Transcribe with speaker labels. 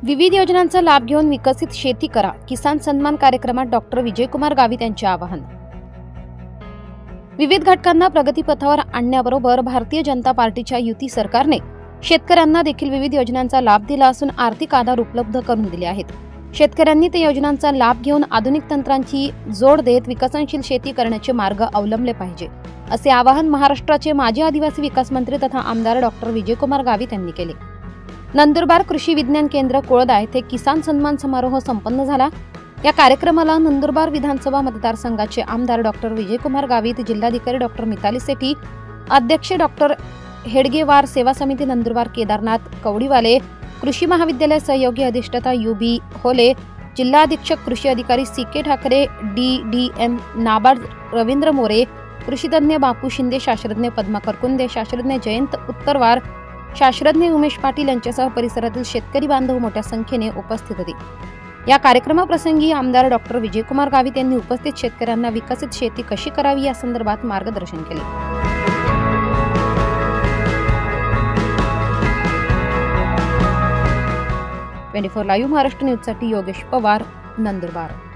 Speaker 1: विविध योजनांचा लाभ घेऊन विकसित शेती करा. किसान सन्मान कार्यक्रमात डॉक्टर विजयकुमार गावित यांचे आवाहन. विविध घटकांना प्रगतीपथावर आणण्याबरोबर भारतीय जनता पार्टीच्या युती सरकारने शेतकऱ्यांना देखील विविध योजनांचा लाभ दिला असून आर्थिक आधार उपलब्ध करून दिले आहेत. शेतकऱ्यांनी त्या योजनांचा लाभ घेऊन आधुनिक तंत्रांची जोड देत विकसनशील शेती करण्याचे मार्ग अवलंबले पाहिजे, असे आवाहन महाराष्ट्राचे माजी आदिवासी विकास मंत्री तथा आमदार डॉक्टर विजयकुमार गावित यांनी केले. नंदुरबार कृषी विज्ञान केंद्र कोळदा येथे किसान सन्मान समारोह संपन्न झाला. या कार्यक्रमाला नंदुरबार विधानसभा मतदारसंघाचे आमदार डॉक्टर विजयकुमार गावित, जिल्हाधिकारी डॉक्टर मिताली सेठी, अध्यक्ष डॉक्टर हेडगेवार, सेवा समिती नंदुरबार केदारनाथ कवडीवाले, कृषी महाविद्यालय सहयोगी अधिष्ठाता UB होले, जिल्हा अधीक्षक कृषी अधिकारी CK ठाकरे, DDM नाबार्ड रवींद्र मोरे, कृषीतज्ञ बापू शिंदे, शास्त्रज्ञ पद्माकर कुंदे, शास्त्रज्ञ जयंत उत्तरवार, शास्त्रज्ञ उमेश पाटील यांच्यासह परिसरातील शेतकरी बांधव मोठ्या संख्येने उपस्थित होते. या कार्यक्रमाप्रसंगी आमदार डॉक्टर विजयकुमार गावित यांनी उपस्थित शेतकऱ्यांना विकसित शेती कशी करावी या संदर्भात मार्गदर्शन केले. 24 लाईव्ह महाराष्ट्र न्यूजसाठी योगेश पवार, नंदुरबार.